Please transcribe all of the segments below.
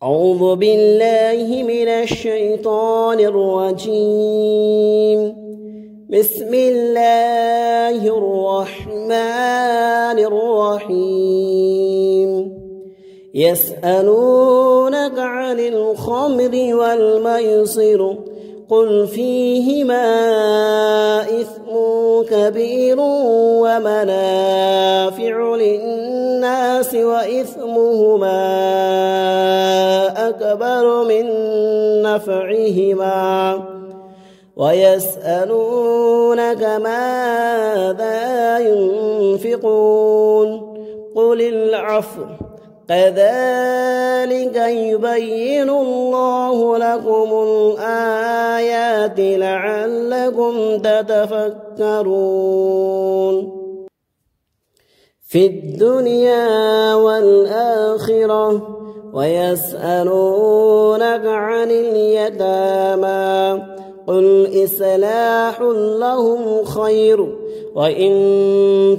أعوذ بالله من الشيطان الرجيم. بسم الله الرحمن الرحيم. يسألونك عن الخمر والميسر قل فيهما إثم كبير ومنافع للناس وإثمهما أكبر من نفعهما ويسألونك ماذا ينفقون قل العفو كذلك يبين الله لكم الآيات لعلكم تتفكرون في الدنيا والآخرة. ويسألونك عن اليتامى قل إصلاح لهم خير وإن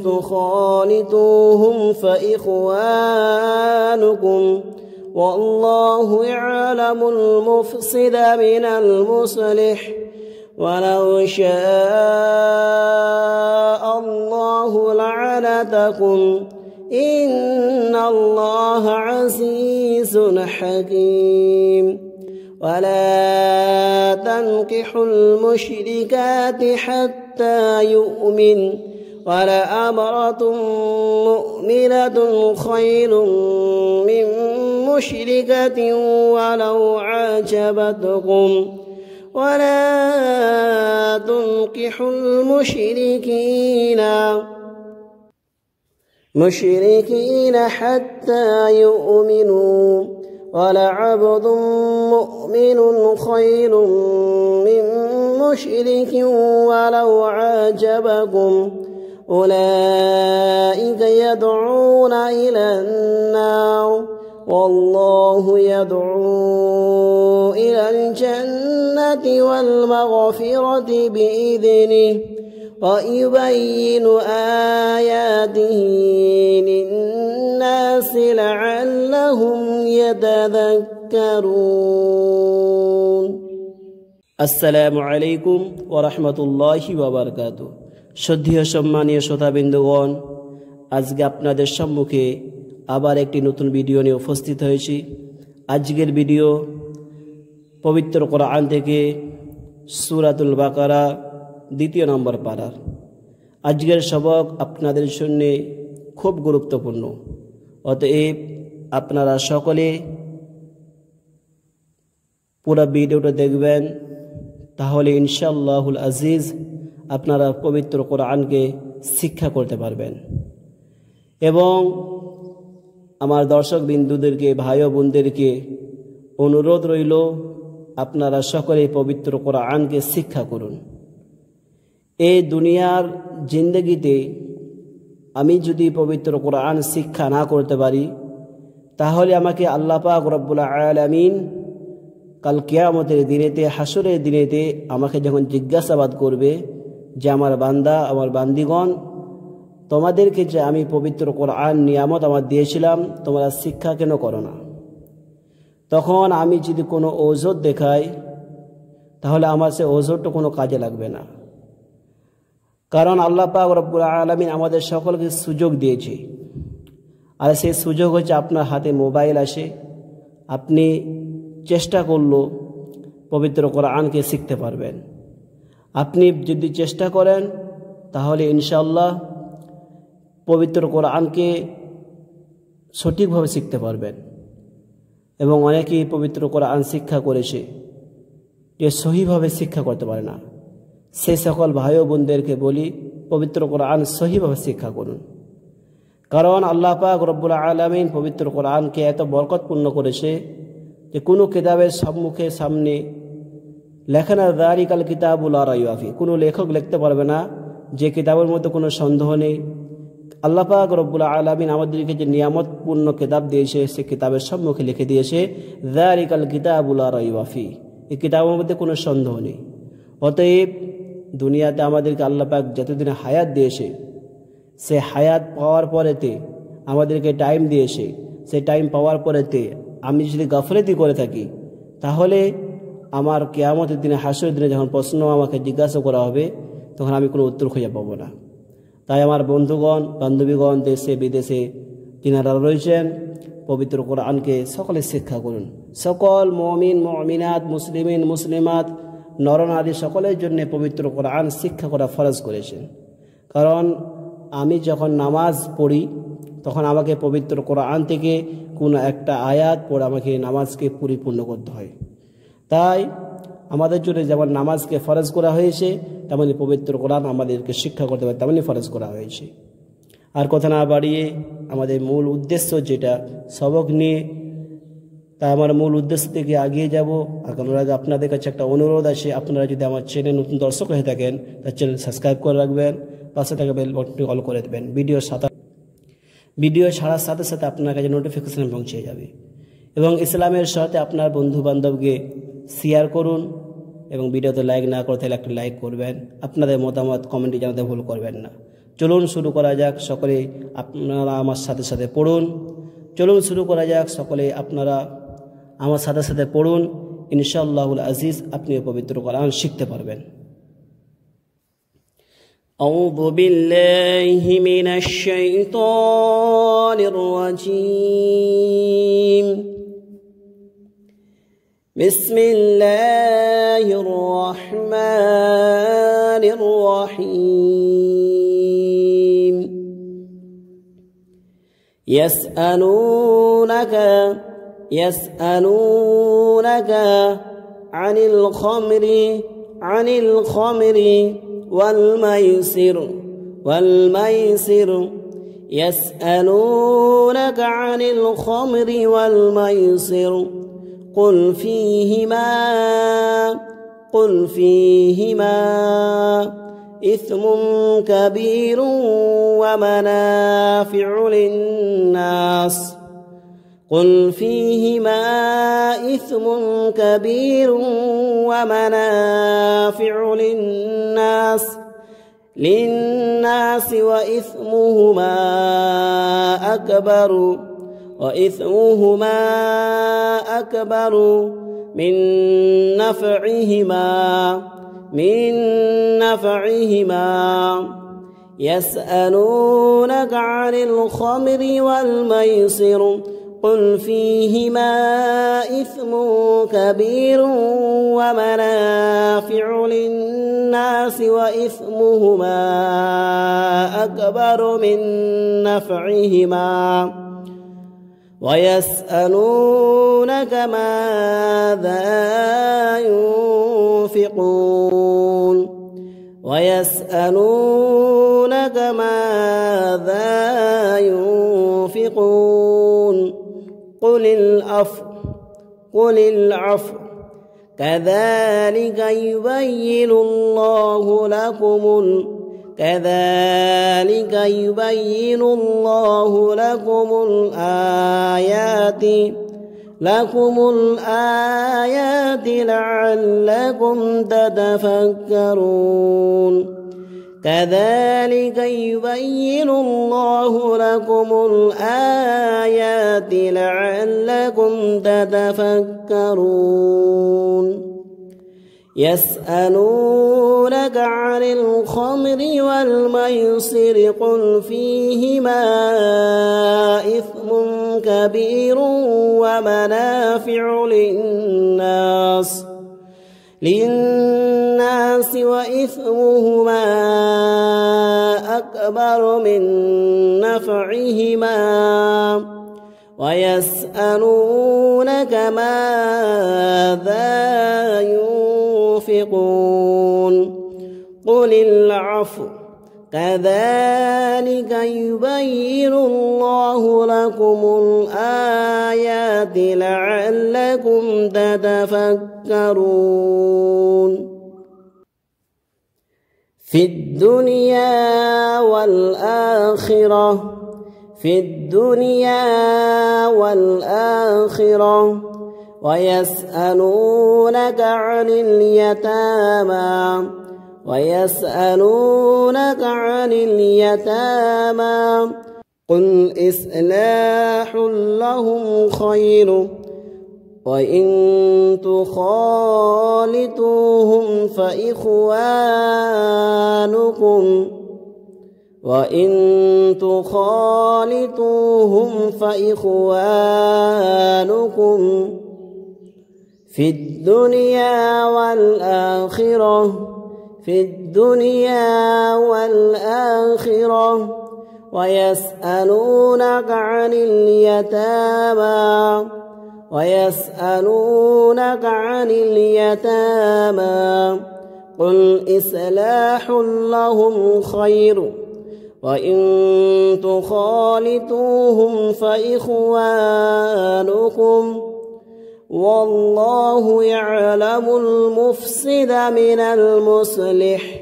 تخالطوهم فإخوانكم والله يعلم المفسد من المصلح ولو شاء الله لعنتكم إن الله عزيز حكيم. ولا تنكحوا المشركات حتى يؤمن ولأمرة مؤمنة خير من مشركة ولو عجبتكم ولا تنكحوا المشركين حتى يؤمنوا ولعبد مؤمن خير من مشرك ولو عجبكم أولئك يدعون إلى النار والله يدعو إلى الجنة والمغفرة بإذنه ويبين آياته للناس لعلهم يتذكرون. السلام عليكم ورحمة الله وبركاته. শ্রদ্ধেয় সম্মানীয় শ্রোতাবৃন্দগণ, আজকে আপনাদের সম্মুখে আবার একটি নতুন ভিডিও নিয়ে উপস্থিত হয়েছি। আজকের ভিডিও পবিত্র কোরআন থেকে সূরাতুল বাকারা 2 নম্বর পারার। আজকের সবক আপনাদের জন্য খুব গুরুত্বপূর্ণ, অতএব আপনারা সকলে পুরো ভিডিওটা দেখবেন, তাহলে ইনশাআল্লাহুল আজিজ আপনারা পবিত্র কোরআনকে শিক্ষা করতে পারবেন। এবং আমার দর্শক বিন্দুদেরকে, ভাই ও বোনদেরকে অনুরোধ রইল, আপনারা সকলে পবিত্র কোরআনকে শিক্ষা করুন। এই দুনিয়ার জিন্দগিতে আমি যদি পবিত্র কোরআন শিক্ষা না করতে পারি, তাহলে আমাকে আল্লাহ পাক রব্বুল আলামিন কাল কিয়ামতের দিনেতে, হাসরের দিনেতে আমাকে যখন জিজ্ঞাসাবাদ করবে যে আমার বান্দা, আমার বান্দিগণ, তোমাদেরকে যে আমি পবিত্র কোরআন নিয়ামত আমার দিয়েছিলাম, তোমরা শিক্ষা কেন করো না? তখন আমি যদি কোনো ওযর দেখাই, তাহলে আমার সে ওযরটা কোনো কাজে লাগবে না। কারণ আল্লাহ পাক রব্বুল আলামিন আমাদের সকলকে সুযোগ দিয়েছে, আর সেই সুযোগ হচ্ছে আপনার হাতে মোবাইল আসে, আপনি চেষ্টা করলেও পবিত্র কোরআনকে শিখতে পারবেন। আপনি যদি চেষ্টা করেন তাহলে ইনশাআল্লাহ পবিত্র কোরআনকে সঠিকভাবে শিখতে পারবেন। এবং অনেকেই পবিত্র কোরআন শিক্ষা করেছে, যে সহিভাবে শিক্ষা করতে পারে না, সেই সকল ভাই ও বোনদেরকে বলি, পবিত্র কোরআন সহিভাবে শিক্ষা করুন। কারণ আল্লাহ পাক রব্বুল আলামিন পবিত্র কোরআনকে এত বরকতপূর্ণ করেছে যে কোনো কিতাবের সামনে লেখা না যালিকাল কিতাবু লা রাইবা ফিহি, কোনো লেখক লিখতে পারবে না যে কিতাবের মধ্যে কোনো সন্দেহ নেই। আল্লাহ পাক রব্বুল আলামিন আমাদেরকে যে নিয়ামতপূর্ণ কিতাব দিয়েছে, সে কিতাবের সম্মুখে লিখে দিয়েছে যালিকাল কিতাবু লা রাইবা ফিহি, এই কিতাবের মধ্যে কোনো সন্দেহ নেই। অতএব দুনিয়াতে আমাদেরকে আল্লাহ পাক যতদিন হায়াত দিয়েছে, সে হায়াত পাওয়ার পরেতে আমাদেরকে টাইম দিয়েছে, সেই টাইম পাওয়ার পরেতে আমি যদি গাফিলতি করে থাকি, তাহলে আমার কিয়ামতের দিনে, হাসরের দিনে যখন প্রশ্ন আমাকে জিজ্ঞাসা করা হবে, তখন আমি কোনো উত্তর খুঁজে পাবো না। তাই আমার বন্ধুগণ, বান্ধবীগণ, দেশে বিদেশে যিনারা রয়েছেন, পবিত্র কোরআনকে সকলে শিক্ষা করুন। সকল মুমিন মুমিনাত, মুসলিমিন মুসলিমাত, নরনারী সকলের জন্য পবিত্র কোরআন শিক্ষা করা ফরজ করেছেন। কারণ আমি যখন নামাজ পড়ি, তখন আমাকে পবিত্র কোরআন থেকে কোনো একটা আয়াত পড়ে আমাকে নামাজকে পরিপূর্ণ করতে হয়। তাই আমাদের জন্য যেমন নামাজকে ফরজ করা হয়েছে, তেমনি পবিত্র কোরআন আমাদেরকে শিক্ষা করতে হবে, তেমনি ফরজ করা হয়েছে। আর কথা না বাড়িয়ে আমাদের মূল উদ্দেশ্য যেটা সবক নিয়ে, তাই আমার মূল উদ্দেশ্য থেকে এগিয়ে যাব। আর আপনাদের কাছে একটা অনুরোধ আছে, আপনারা যদি আমার চ্যানেল নতুন দর্শক হয়ে থাকেন, তার চ্যানেল সাবস্ক্রাইব করে রাখবেন, পাশে থাকা বেল বাটনটি অল করে দেবেন। ভিডিও ছাড়ার সাথে সাথে আপনার কাছে নোটিফিকেশন পৌঁছে যাবে। এবং ইসলামের সাথে আপনার বন্ধু বান্ধবকে শেয়ার করুন, এবং ভিডিওতে লাইক না করে তাহলে একটা লাইক করবেন। আপনাদের মতামত কমেন্টে জানাতে ভুল করবেন না। চলুন শুরু করা যাক, সকলে আপনারা আমার সাথে সাথে পড়ুন। চলুন শুরু করা যাক, সকলে আপনারা আমার সাথে সাথে পড়ুন। ইনশাআল্লাহুল আজিজ আপনিও পবিত্র কোরআন শিখতে পারবেন। আউযু বিল্লাহি মিনাশ শাইতানির রাজীম। বিসমিল্লাহির রহমানির রহিম। يسألونك عن الخمر والميسر يسألونك عن الخمر والميسر قل فيهما إثم كبير ومنافع للناس قل فيهما إثم كبير ومنافع للناس وإثمهما أكبر من نفعهما يسألونك عن الخمر والميسر قل فيهما إثم كبير ومنافع للناس وإثمهما أكبر من نفعهما ويسألونك ماذا ينفقون قل العفو كذلك يبين الله لكم الآيات لعلكم تتفكرون كذلك يبين الله لكم الآيات لعلكم تتفكرون يسألونك عن الخمر والميسر قل فيهما إثم كبير ومنافع للناس وإثمهما أكبر من نفعهما ويسألونك ماذا ينفقون قل العفو كذلك يبين الله لكم الآيات لعلكم تتفكرون في الدنيا والآخرة ويسألونك عن اليتامى قل إصلاح لهم خير وإن تخالطوهم فإخوانكم في الدنيا والآخرة ويسألونك عن اليتامى قل إصلاح لهم خير وإن تخالطوهم فإخوانكم والله يعلم المفسد من المصلح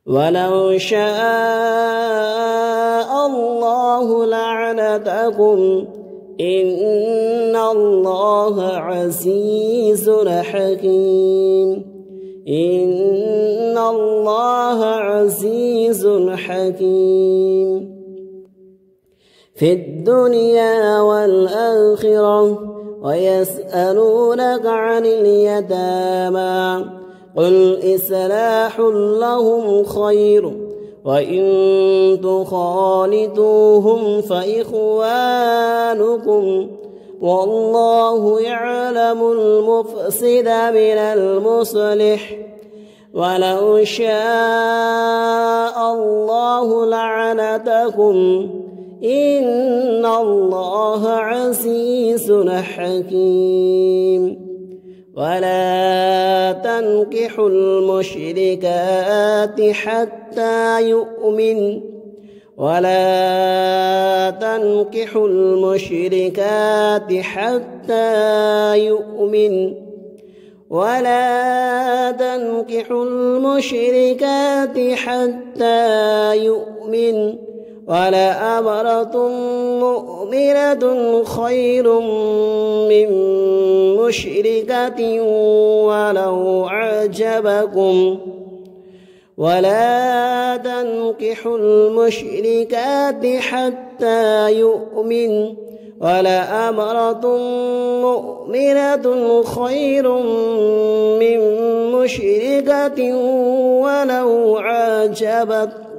ولو شاء الله لعنتكم إن الله عزيز حكيم في الدنيا والآخرة ويسألونك عن اليتامى قل إصلاح لهم خير وإن تخالطوهم فإخوانكم والله يعلم المفسد من المصلح ولو شاء الله لعنتكم إن الله عزيز حكيم ولا تنكحوا المشركات حتى يؤمن ولأمرة مؤمنة خير من مشركة ولو أعجبكم ولا تنكحوا المشركات حتى يؤمن ولأمرة مؤمنة خير من مشركة ولو أعجبتكم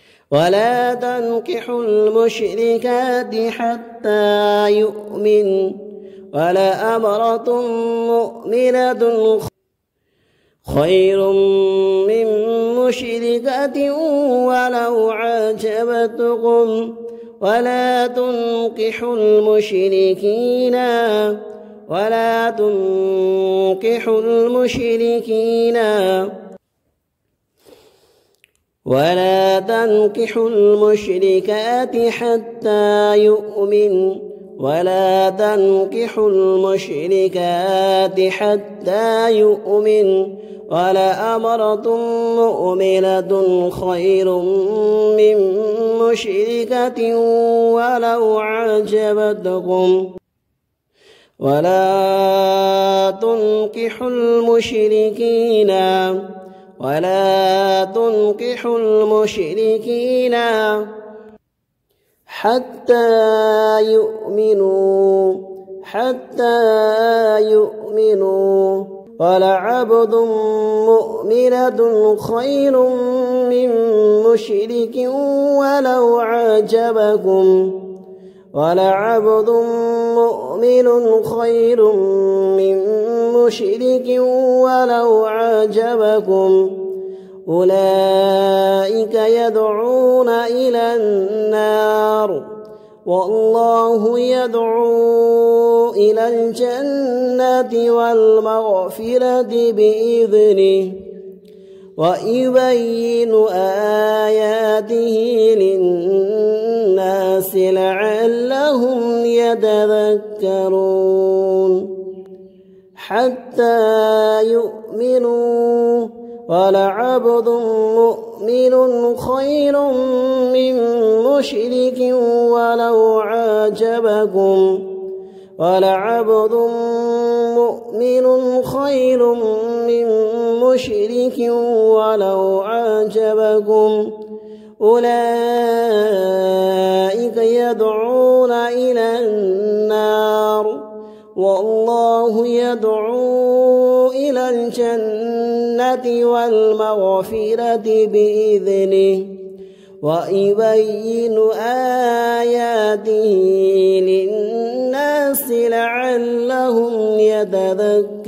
ولا تنكحوا المشركات حتى يؤمن ولأمرة مؤمنة خير من مشركة ولو أعجبتكم ولا تنكحوا المشركات حتى يؤمن ولأمرة مؤمنة خير من مشركة ولو أعجبتكم ولا تنكحوا المشركين حتى يؤمنوا ولعبد مؤمنة خير من مشرك ولو أعجبكم ولعبد مؤمن خير من مشرك ولو أعجبكم أولئك يدعون إلى النار والله يدعو إلى الجنة والمغفرة بإذنه ويبين آياته للناس لعلهم يتذكرون حتى يؤمنوا ولعبد مؤمن خير من مشرك ولو عجبكم ولعبد مؤمن خير من مشرك ولو عجبكم أولئك يدعون إلى النار والله يدعو إلى الجنة والمغفرة بإذنه ويبين آياته للناس لعلهم يتذكرون.